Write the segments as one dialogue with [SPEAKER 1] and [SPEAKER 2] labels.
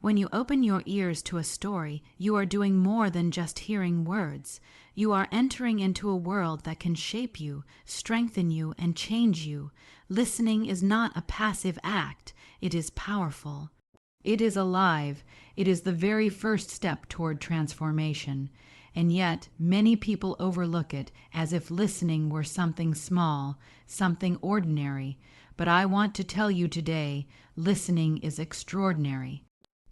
[SPEAKER 1] When you open your ears to a story, you are doing more than just hearing words. You are entering into a world that can shape you, strengthen you, and change you. Listening is not a passive act. It is powerful. It is alive. It is the very first step toward transformation. And yet, many people overlook it as if listening were something small, something ordinary. But I want to tell you today, listening is extraordinary.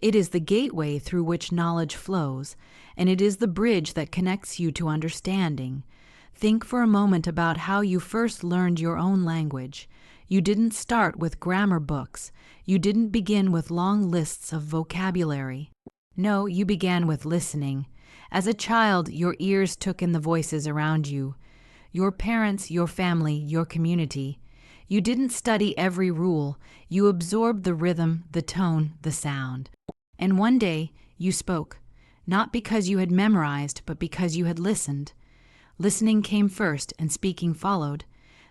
[SPEAKER 1] It is the gateway through which knowledge flows, and it is the bridge that connects you to understanding. Think for a moment about how you first learned your own language. You didn't start with grammar books. You didn't begin with long lists of vocabulary. No, you began with listening. As a child, your ears took in the voices around you. Your parents, your family, your community. You didn't study every rule. You absorbed the rhythm, the tone, the sound. And one day, you spoke, not because you had memorized, but because you had listened. Listening came first and speaking followed.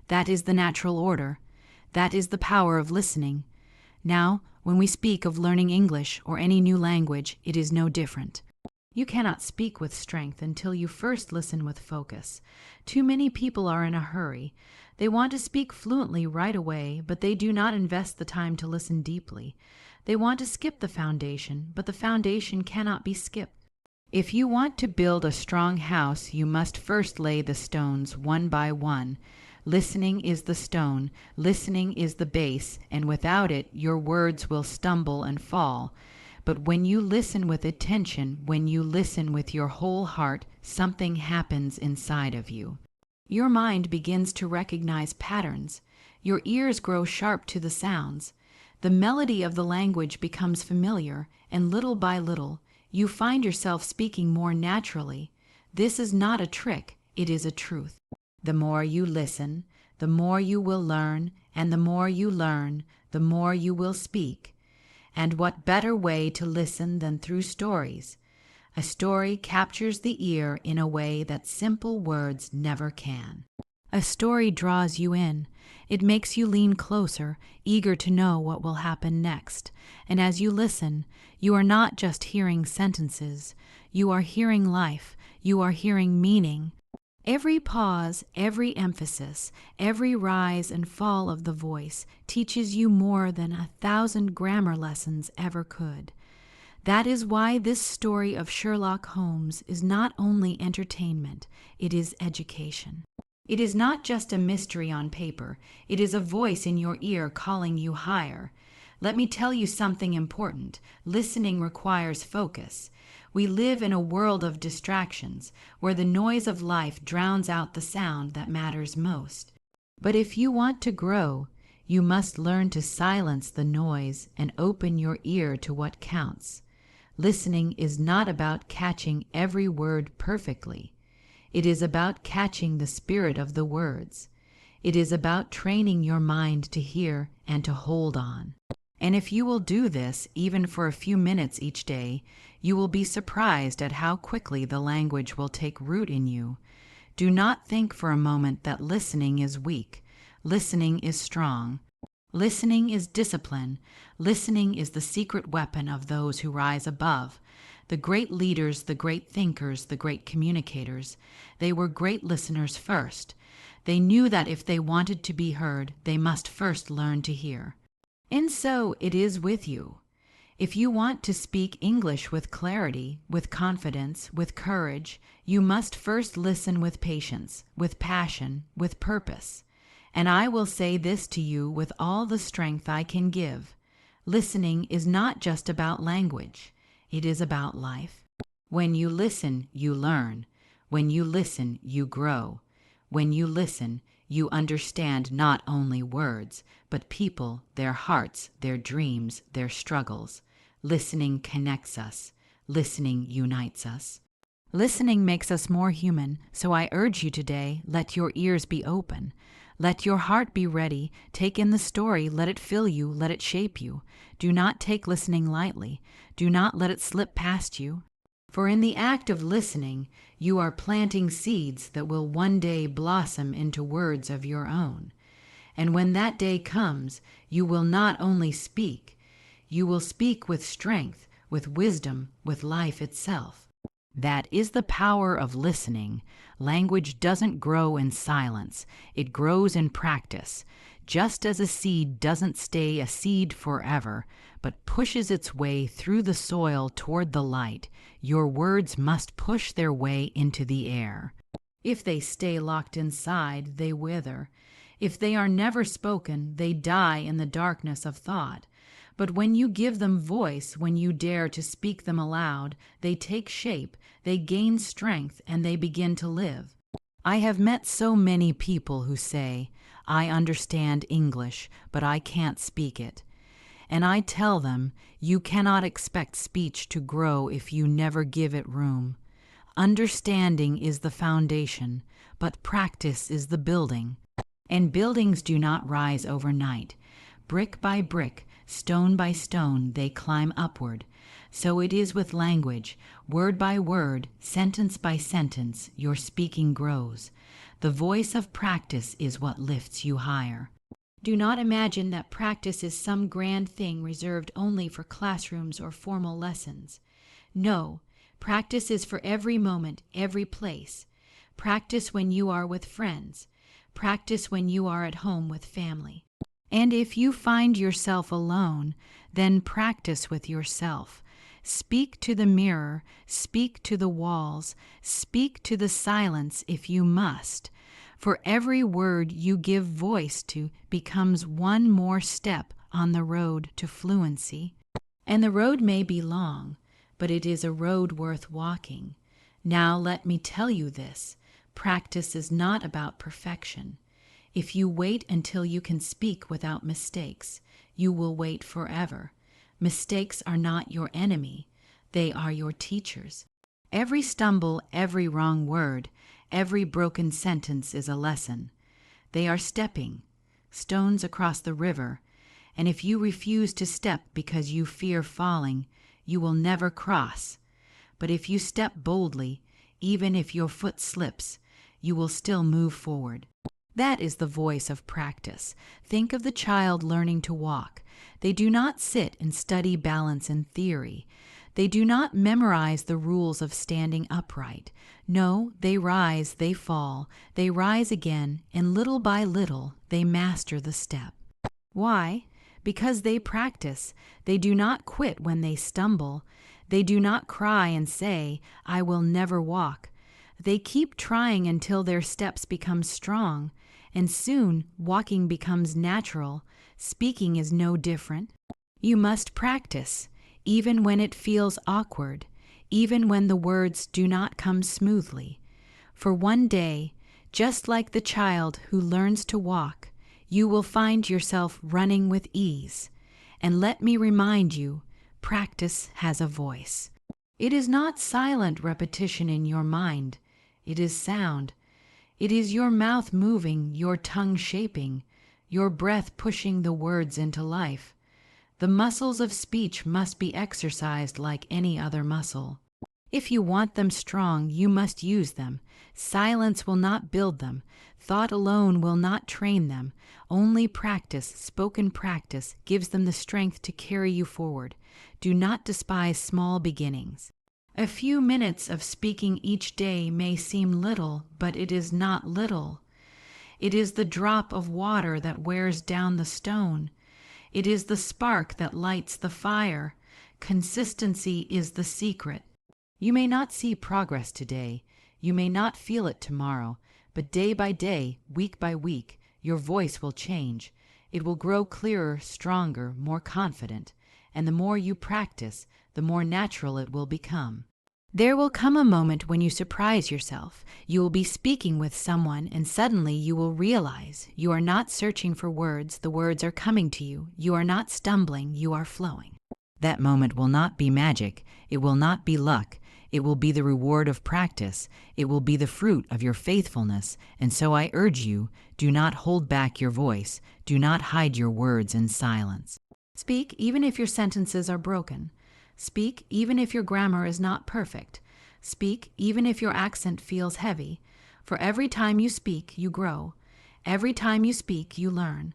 [SPEAKER 1] That is the natural order. That is the power of listening. Now, when we speak of learning English or any new language, it is no different. You cannot speak with strength until you first listen with focus. Too many people are in a hurry. They want to speak fluently right away, but they do not invest the time to listen deeply. They want to skip the foundation, but the foundation cannot be skipped. If you want to build a strong house, you must first lay the stones one by one. Listening is the stone, listening is the base, and without it, your words will stumble and fall. But when you listen with attention, when you listen with your whole heart, something happens inside of you. Your mind begins to recognize patterns. Your ears grow sharp to the sounds. The melody of the language becomes familiar, and little by little, you find yourself speaking more naturally. This is not a trick, it is a truth. The more you listen, the more you will learn, and the more you learn, the more you will speak. And what better way to listen than through stories? A story captures the ear in a way that simple words never can. A story draws you in. It makes you lean closer, eager to know what will happen next. And as you listen, you are not just hearing sentences. You are hearing life. You are hearing meaning. Every pause, every emphasis, every rise and fall of the voice teaches you more than 1,000 grammar lessons ever could. That is why this story of Sherlock Holmes is not only entertainment, it is education. It is not just a mystery on paper, it is a voice in your ear calling you higher. Let me tell you something important. Listening requires focus. We live in a world of distractions, where the noise of life drowns out the sound that matters most. But if you want to grow, you must learn to silence the noise and open your ear to what counts. Listening is not about catching every word perfectly. It is about catching the spirit of the words. It is about training your mind to hear and to hold on. And if you will do this, even for a few minutes each day, you will be surprised at how quickly the language will take root in you. Do not think for a moment that listening is weak. Listening is strong. Listening is discipline. Listening is the secret weapon of those who rise above. The great leaders, the great thinkers, the great communicators, they were great listeners first. They knew that if they wanted to be heard, they must first learn to hear. And so it is with you. If you want to speak English with clarity, with confidence, with courage, you must first listen with patience, with passion, with purpose. And I will say this to you with all the strength I can give. Listening is not just about language. It is about life. When you listen, you learn. When you listen, you grow. When you listen, you understand not only words, but people, their hearts, their dreams, their struggles. Listening connects us. Listening unites us. Listening makes us more human, so I urge you today, let your ears be open. Let your heart be ready. Take in the story. Let it fill you. Let it shape you. Do not take listening lightly. Do not let it slip past you. For in the act of listening, you are planting seeds that will one day blossom into words of your own. And when that day comes, you will not only speak, you will speak with strength, with wisdom, with life itself. That is the power of listening. Language doesn't grow in silence. It grows in practice. Just as a seed doesn't stay a seed forever, but pushes its way through the soil toward the light, your words must push their way into the air. If they stay locked inside, they wither. If they are never spoken, they die in the darkness of thought. But when you give them voice, when you dare to speak them aloud, they take shape, they gain strength, and they begin to live. I have met so many people who say, "I understand English, but I can't speak it." And I tell them, you cannot expect speech to grow if you never give it room. Understanding is the foundation, but practice is the building. And buildings do not rise overnight. Brick by brick, stone by stone, they climb upward. So it is with language. Word by word, sentence by sentence, your speaking grows. The voice of practice is what lifts you higher. Do not imagine that practice is some grand thing reserved only for classrooms or formal lessons. No, practice is for every moment, every place. Practice when you are with friends. Practice when you are at home with family. And if you find yourself alone, then practice with yourself. Speak to the mirror, speak to the walls, speak to the silence if you must. For every word you give voice to becomes one more step on the road to fluency. And the road may be long, but it is a road worth walking. Now let me tell you this, practice is not about perfection. If you wait until you can speak without mistakes, you will wait forever. Mistakes are not your enemy, they are your teachers. Every stumble, every wrong word, every broken sentence is a lesson. They are stepping stones across the river, and if you refuse to step because you fear falling, you will never cross. But if you step boldly, even if your foot slips, you will still move forward. That is the voice of practice. Think of the child learning to walk. They do not sit and study balance in theory. They do not memorize the rules of standing upright. No, they rise, they fall, they rise again, and little by little they master the step. Why? Because they practice. They do not quit when they stumble. They do not cry and say, "I will never walk." They keep trying until their steps become strong, and soon walking becomes natural. Speaking is no different. You must practice, even when it feels awkward, even when the words do not come smoothly. For one day, just like the child who learns to walk, you will find yourself running with ease. And let me remind you, practice has a voice. It is not silent repetition in your mind. It is sound. It is your mouth moving, your tongue shaping, your breath pushing the words into life. The muscles of speech must be exercised like any other muscle. If you want them strong, you must use them. Silence will not build them. Thought alone will not train them. Only practice, spoken practice, gives them the strength to carry you forward. Do not despise small beginnings. A few minutes of speaking each day may seem little, but it is not little. It is the drop of water that wears down the stone. It is the spark that lights the fire. Consistency is the secret. You may not see progress today. You may not feel it tomorrow, but day by day, week by week, your voice will change. It will grow clearer, stronger, more confident, and the more you practice, the more natural it will become. There will come a moment when you surprise yourself. You will be speaking with someone, and suddenly you will realize you are not searching for words, the words are coming to you. You are not stumbling, you are flowing. That moment will not be magic. It will not be luck. It will be the reward of practice. It will be the fruit of your faithfulness. And so I urge you, do not hold back your voice. Do not hide your words in silence. Speak even if your sentences are broken. Speak even if your grammar is not perfect. Speak even if your accent feels heavy. For every time you speak, you grow. Every time you speak, you learn.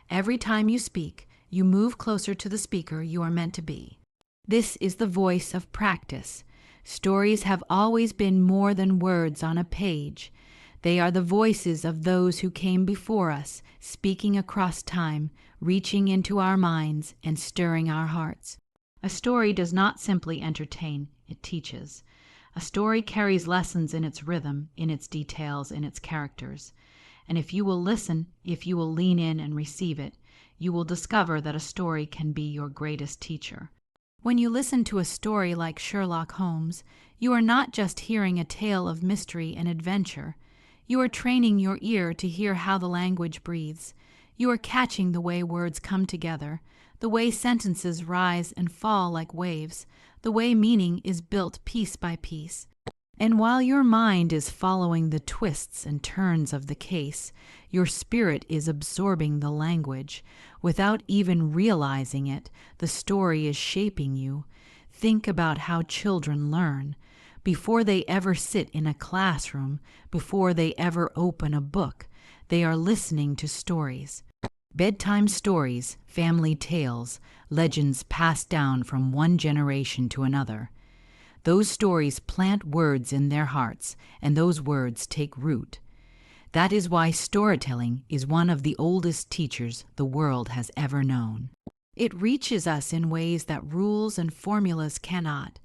[SPEAKER 1] Every time you speak, you move closer to the speaker you are meant to be. This is the voice of practice. Stories have always been more than words on a page. They are the voices of those who came before us, speaking across time, reaching into our minds and stirring our hearts. A story does not simply entertain, it teaches. A story carries lessons in its rhythm, in its details, in its characters. And if you will listen, if you will lean in and receive it, you will discover that a story can be your greatest teacher. When you listen to a story like Sherlock Holmes, you are not just hearing a tale of mystery and adventure. You are training your ear to hear how the language breathes. You are catching the way words come together, the way sentences rise and fall like waves, the way meaning is built piece by piece. And while your mind is following the twists and turns of the case, your spirit is absorbing the language. Without even realizing it, the story is shaping you. Think about how children learn. Before they ever sit in a classroom, before they ever open a book, they are listening to stories. Bedtime stories, family tales, legends passed down from one generation to another. Those stories plant words in their hearts, and those words take root. That is why storytelling is one of the oldest teachers the world has ever known. It reaches us in ways that rules and formulas cannot.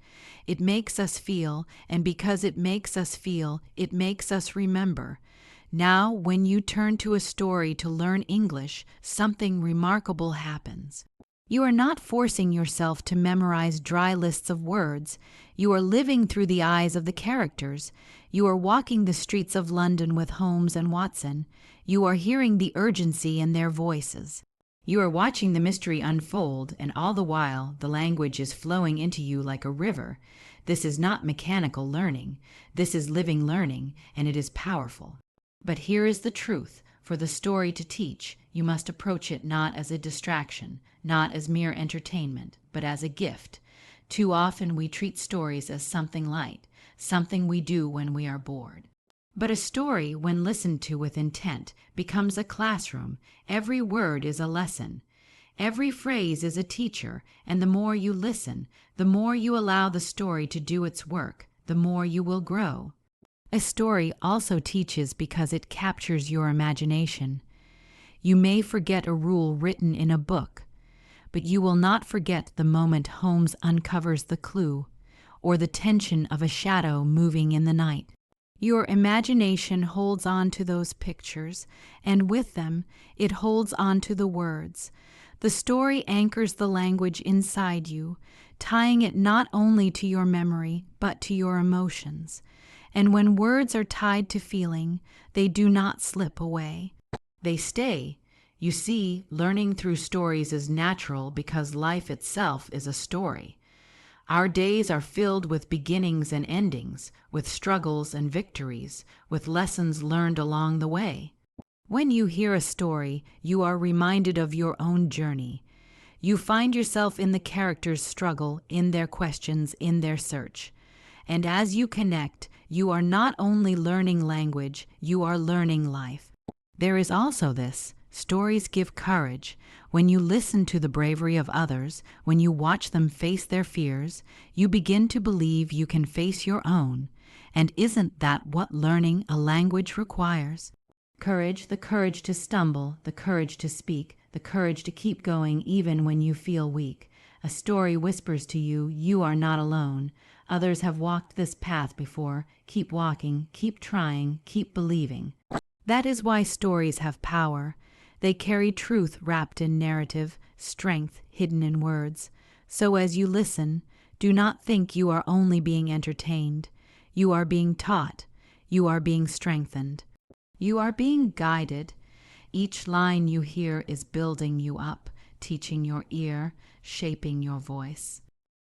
[SPEAKER 1] It makes us feel, and because it makes us feel, it makes us remember. Now, when you turn to a story to learn English, something remarkable happens. You are not forcing yourself to memorize dry lists of words. You are living through the eyes of the characters. You are walking the streets of London with Holmes and Watson. You are hearing the urgency in their voices. You are watching the mystery unfold, and all the while the language is flowing into you like a river. This is not mechanical learning. This is living learning, and it is powerful. But here is the truth. For the story to teach, you must approach it not as a distraction, not as mere entertainment, but as a gift. Too often we treat stories as something light, something we do when we are bored. But a story, when listened to with intent, becomes a classroom. Every word is a lesson. Every phrase is a teacher, and the more you listen, the more you allow the story to do its work, the more you will grow. A story also teaches because it captures your imagination. You may forget a rule written in a book, but you will not forget the moment Holmes uncovers the clue, or the tension of a shadow moving in the night. Your imagination holds on to those pictures, and with them, it holds on to the words. The story anchors the language inside you, tying it not only to your memory, but to your emotions. And when words are tied to feeling, they do not slip away. They stay. You see, learning through stories is natural because life itself is a story. Our days are filled with beginnings and endings, with struggles and victories, with lessons learned along the way. When you hear a story, you are reminded of your own journey. You find yourself in the characters' struggle, in their questions, in their search. And as you connect, you are not only learning language, you are learning life. There is also this: stories give courage. When you listen to the bravery of others, when you watch them face their fears, you begin to believe you can face your own. And isn't that what learning a language requires? Courage, the courage to stumble, the courage to speak, the courage to keep going even when you feel weak. A story whispers to you, you are not alone. Others have walked this path before. Keep walking, keep trying, keep believing. That is why stories have power. They carry truth wrapped in narrative, strength hidden in words. So as you listen, do not think you are only being entertained. You are being taught. You are being strengthened. You are being guided. Each line you hear is building you up, teaching your ear, shaping your voice.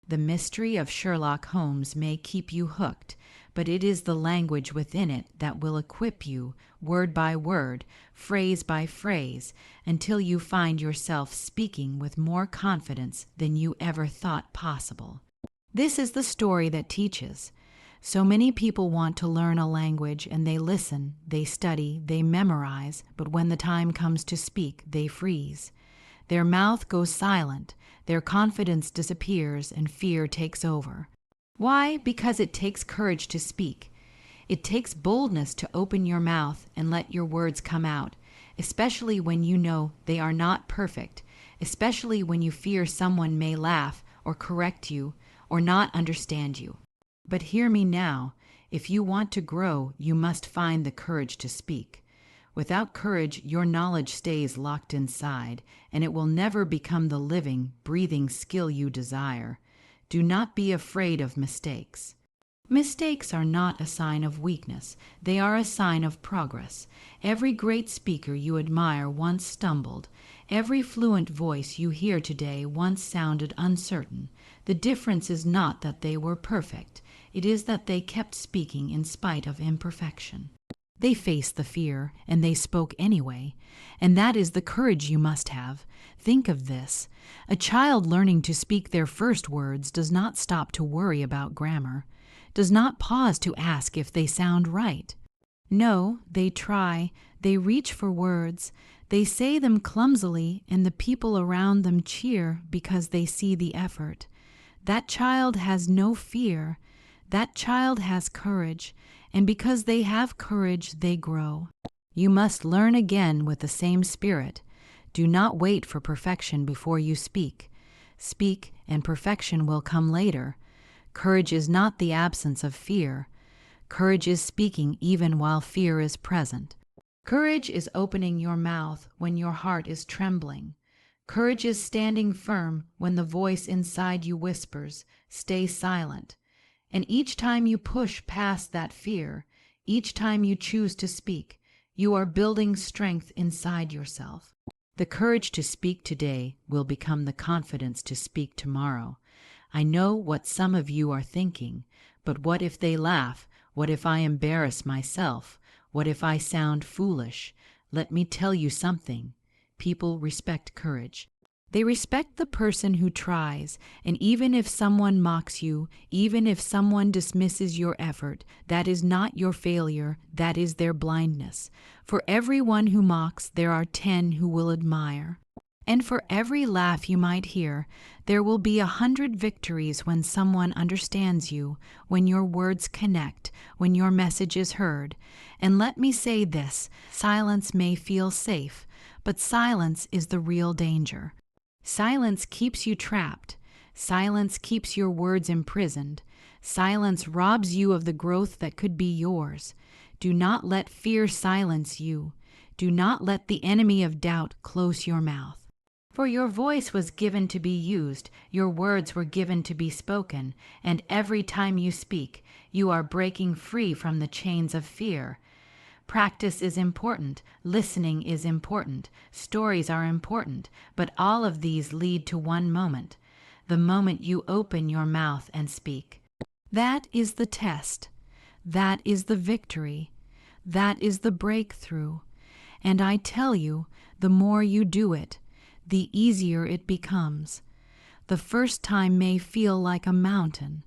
[SPEAKER 1] The mystery of Sherlock Holmes may keep you hooked, but it is the language within it that will equip you, word by word, phrase by phrase, until you find yourself speaking with more confidence than you ever thought possible. This is the story that teaches. So many people want to learn a language and they listen, they study, they memorize, but when the time comes to speak, they freeze. Their mouth goes silent, their confidence disappears, and fear takes over. Why? Because it takes courage to speak. It takes boldness to open your mouth and let your words come out, especially when you know they are not perfect, especially when you fear someone may laugh or correct you or not understand you. But hear me now, if you want to grow, you must find the courage to speak. Without courage, your knowledge stays locked inside, and it will never become the living, breathing skill you desire. Do not be afraid of mistakes. Mistakes are not a sign of weakness. They are a sign of progress. Every great speaker you admire once stumbled. Every fluent voice you hear today once sounded uncertain. The difference is not that they were perfect. It is that they kept speaking in spite of imperfection. They faced the fear, and they spoke anyway. And that is the courage you must have. Think of this. A child learning to speak their first words does not stop to worry about grammar, does not pause to ask if they sound right. No, they try, they reach for words, they say them clumsily, and the people around them cheer because they see the effort. That child has no fear. That child has courage, and because they have courage, they grow. You must learn again with the same spirit. Do not wait for perfection before you speak. Speak, and perfection will come later. Courage is not the absence of fear. Courage is speaking even while fear is present. Courage is opening your mouth when your heart is trembling. Courage is standing firm when the voice inside you whispers, "Stay silent." And each time you push past that fear, each time you choose to speak, you are building strength inside yourself. The courage to speak today will become the confidence to speak tomorrow. I know what some of you are thinking, but what if they laugh? What if I embarrass myself? What if I sound foolish? Let me tell you something. People respect courage. They respect the person who tries, and even if someone mocks you, even if someone dismisses your effort, that is not your failure, that is their blindness. For every one who mocks, there are 10 who will admire. And for every laugh you might hear, there will be 100 victories when someone understands you, when your words connect, when your message is heard. And let me say this, silence may feel safe, but silence is the real danger. Silence keeps you trapped. Silence keeps your words imprisoned. Silence robs you of the growth that could be yours. Do not let fear silence you. Do not let the enemy of doubt close your mouth. For your voice was given to be used, your words were given to be spoken, and every time you speak, you are breaking free from the chains of fear. Practice is important, listening is important, stories are important, but all of these lead to one moment, the moment you open your mouth and speak. That is the test. That is the victory. That is the breakthrough. And I tell you, the more you do it, the easier it becomes. The first time may feel like a mountain.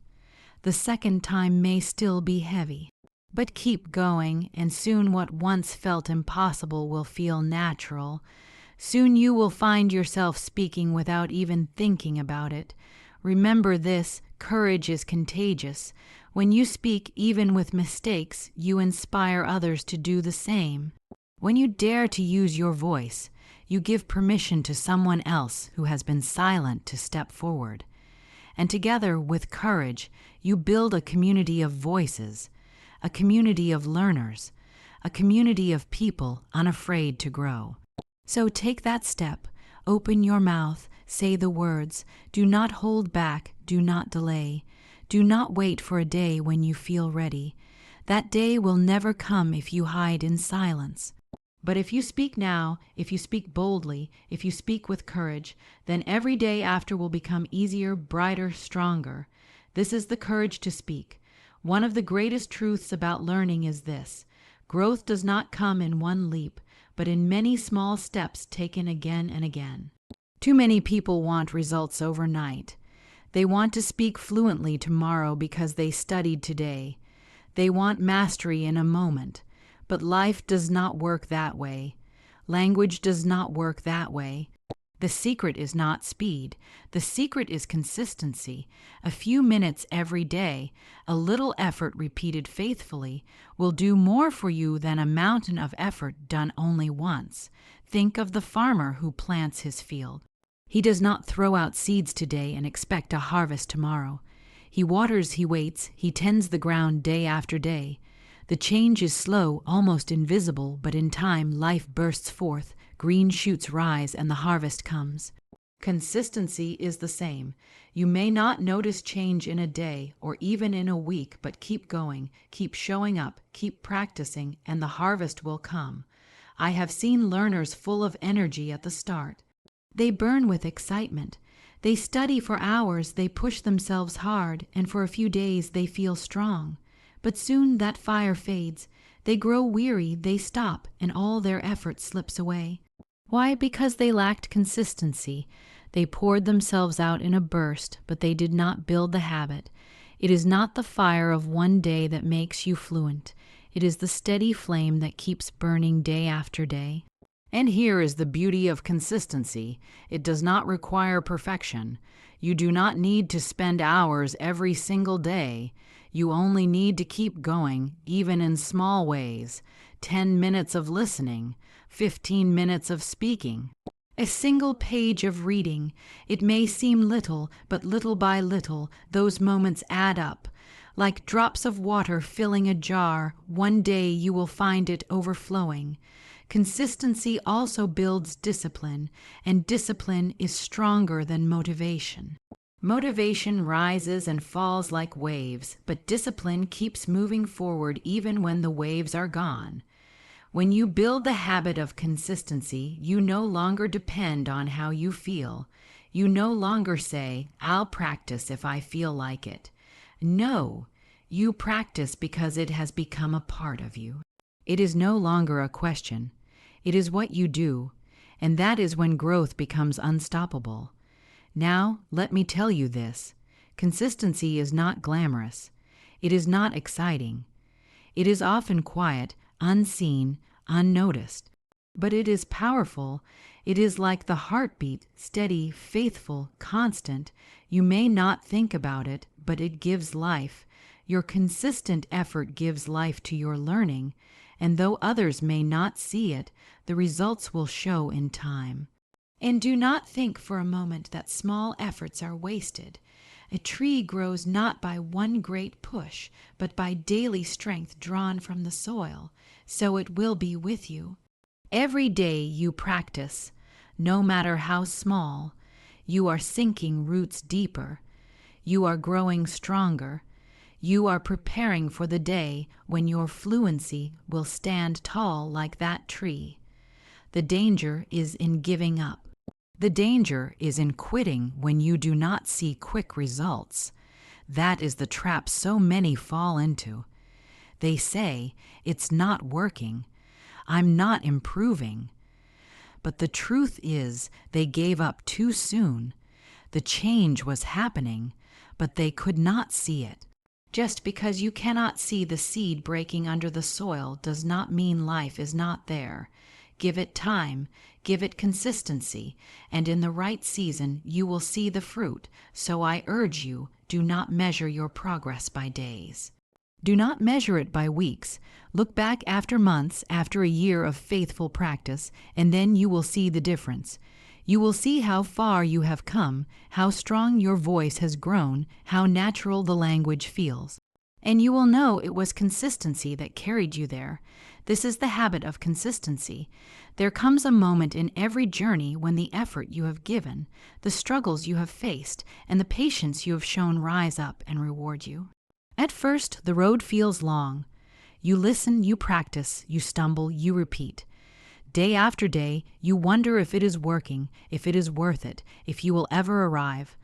[SPEAKER 1] The second time may still be heavy. But keep going, and soon what once felt impossible will feel natural. Soon you will find yourself speaking without even thinking about it. Remember this, courage is contagious. When you speak, even with mistakes, you inspire others to do the same. When you dare to use your voice, you give permission to someone else who has been silent to step forward. And together, with courage, you build a community of voices, a community of learners, a community of people unafraid to grow. So take that step, open your mouth, say the words, do not hold back, do not delay. Do not wait for a day when you feel ready. That day will never come if you hide in silence. But if you speak now, if you speak boldly, if you speak with courage, then every day after will become easier, brighter, stronger. This is the courage to speak. One of the greatest truths about learning is this: growth does not come in one leap, but in many small steps taken again and again. Too many people want results overnight. They want to speak fluently tomorrow because they studied today. They want mastery in a moment. But life does not work that way. Language does not work that way. The secret is not speed. The secret is consistency. A few minutes every day, a little effort repeated faithfully, will do more for you than a mountain of effort done only once. Think of the farmer who plants his field. He does not throw out seeds today and expect a harvest tomorrow. He waters, he waits, he tends the ground day after day. The change is slow, almost invisible, but in time life bursts forth, green shoots rise, and the harvest comes. Consistency is the same. You may not notice change in a day or even in a week, but keep going, keep showing up, keep practicing, and the harvest will come. I have seen learners full of energy at the start. They burn with excitement. They study for hours, they push themselves hard, and for a few days they feel strong. But soon that fire fades. They grow weary, they stop, and all their effort slips away. Why? Because they lacked consistency. They poured themselves out in a burst, but they did not build the habit. It is not the fire of one day that makes you fluent. It is the steady flame that keeps burning day after day. And here is the beauty of consistency. It does not require perfection. You do not need to spend hours every single day. You only need to keep going, even in small ways. 10 minutes of listening, 15 minutes of speaking, a single page of reading. It may seem little, but little by little, those moments add up. Like drops of water filling a jar, one day you will find it overflowing. Consistency also builds discipline, and discipline is stronger than motivation. Motivation rises and falls like waves, but discipline keeps moving forward even when the waves are gone. When you build the habit of consistency, you no longer depend on how you feel. You no longer say, "I'll practice if I feel like it." No, you practice because it has become a part of you. It is no longer a question. It is what you do, and that is when growth becomes unstoppable. Now, let me tell you this. Consistency is not glamorous. It is not exciting. It is often quiet, unseen, unnoticed. But it is powerful. It is like the heartbeat, steady, faithful, constant. You may not think about it, but it gives life. Your consistent effort gives life to your learning, and though others may not see it, the results will show in time. And do not think for a moment that small efforts are wasted. A tree grows not by one great push, but by daily strength drawn from the soil. So it will be with you. Every day you practice, no matter how small. You are sinking roots deeper. You are growing stronger. You are preparing for the day when your fluency will stand tall like that tree. The danger is in giving up. The danger is in quitting when you do not see quick results. That is the trap so many fall into. They say, "It's not working. I'm not improving." But the truth is, they gave up too soon. The change was happening, but they could not see it. Just because you cannot see the seed breaking under the soil does not mean life is not there. Give it time, give it consistency, and in the right season you will see the fruit. So I urge you, do not measure your progress by days. Do not measure it by weeks. Look back after months, after a year of faithful practice, and then you will see the difference. You will see how far you have come, how strong your voice has grown, how natural the language feels. And you will know it was consistency that carried you there. This is the habit of consistency. There comes a moment in every journey when the effort you have given, the struggles you have faced, and the patience you have shown rise up and reward you. At first, the road feels long. You listen, you practice, you stumble, you repeat. Day after day, you wonder if it is working, if it is worth it, if you will ever arrive.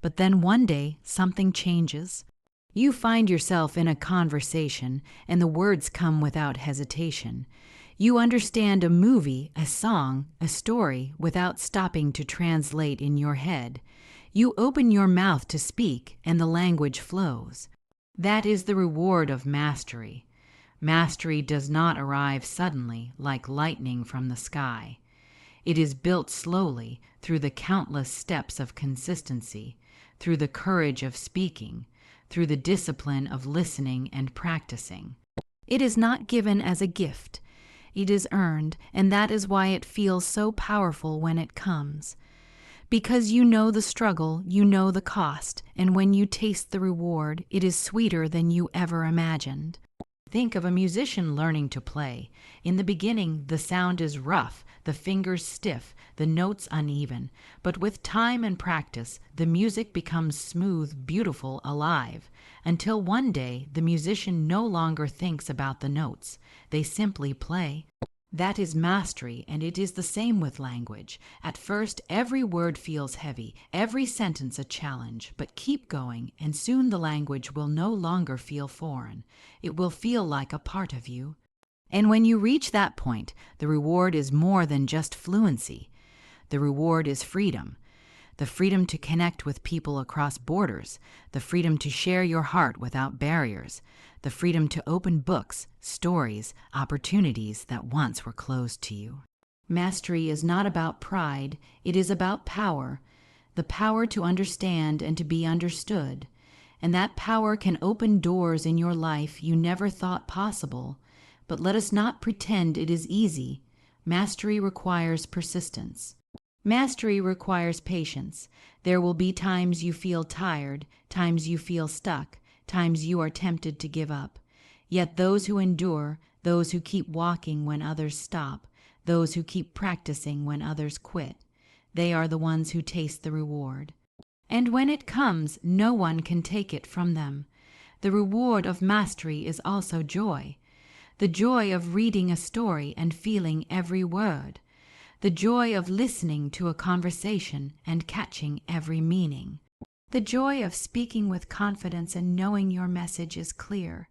[SPEAKER 1] But then one day, something changes. You find yourself in a conversation, and the words come without hesitation. You understand a movie, a song, a story without stopping to translate in your head. You open your mouth to speak, and the language flows. That is the reward of mastery. Mastery does not arrive suddenly, like lightning from the sky. It is built slowly through the countless steps of consistency, through the courage of speaking, through the discipline of listening and practicing. It is not given as a gift. It is earned, and that is why it feels so powerful when it comes. Because you know the struggle, you know the cost, and when you taste the reward, it is sweeter than you ever imagined. Think of a musician learning to play. In the beginning, the sound is rough, the fingers stiff, the notes uneven. But with time and practice, the music becomes smooth, beautiful, alive. Until one day, the musician no longer thinks about the notes. They simply play. That is mastery, and it is the same with language. At first, every word feels heavy, every sentence a challenge, but keep going, and soon the language will no longer feel foreign. It will feel like a part of you. And when you reach that point, the reward is more than just fluency. The reward is freedom. The freedom to connect with people across borders, the freedom to share your heart without barriers, the freedom to open books, stories, opportunities that once were closed to you. Mastery is not about pride, it is about power, the power to understand and to be understood. And that power can open doors in your life you never thought possible. But let us not pretend it is easy. Mastery requires persistence. Mastery requires patience. There will be times you feel tired, times you feel stuck, times you are tempted to give up. Yet those who endure, those who keep walking when others stop, those who keep practicing when others quit, they are the ones who taste the reward. And when it comes, no one can take it from them. The reward of mastery is also joy. The joy of reading a story and feeling every word. The joy of listening to a conversation and catching every meaning. The joy of speaking with confidence and knowing your message is clear.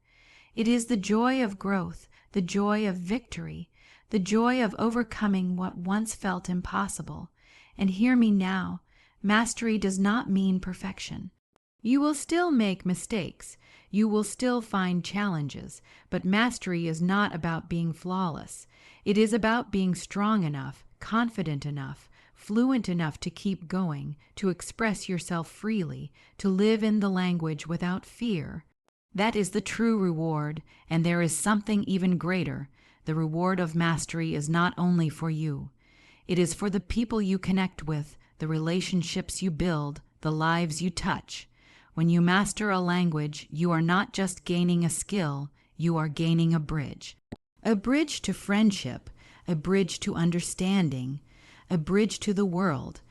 [SPEAKER 1] It is the joy of growth, the joy of victory, the joy of overcoming what once felt impossible. And hear me now, mastery does not mean perfection. You will still make mistakes. You will still find challenges, but mastery is not about being flawless. It is about being strong enough, confident enough, fluent enough to keep going, to express yourself freely, to live in the language without fear. That is the true reward, and there is something even greater. The reward of mastery is not only for you. It is for the people you connect with, the relationships you build, the lives you touch. When you master a language, you are not just gaining a skill, you are gaining a bridge. A bridge to friendship, a bridge to understanding, a bridge to the world.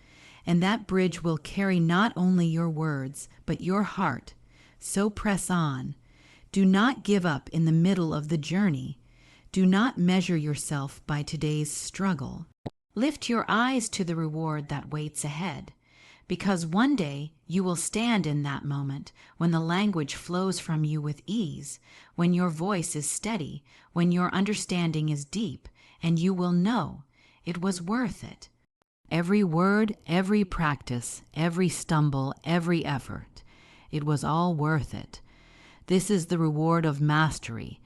[SPEAKER 1] And that bridge will carry not only your words, but your heart. So press on. Do not give up in the middle of the journey. Do not measure yourself by today's struggle. Lift your eyes to the reward that waits ahead. Because one day you will stand in that moment when the language flows from you with ease, when your voice is steady, when your understanding is deep, and you will know it was worth it. Every word, every practice, every stumble, every effort, it was all worth it. This is the reward of mastery.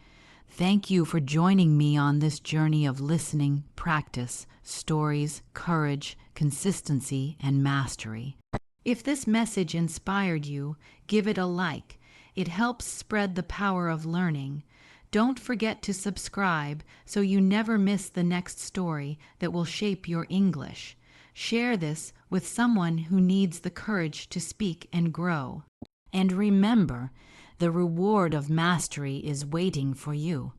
[SPEAKER 1] Thank you for joining me on this journey of listening, practice, stories, courage, consistency, and mastery. If this message inspired you, give it a like. It helps spread the power of learning. Don't forget to subscribe so you never miss the next story that will shape your English. Share this with someone who needs the courage to speak and grow. And remember, the reward of mastery is waiting for you.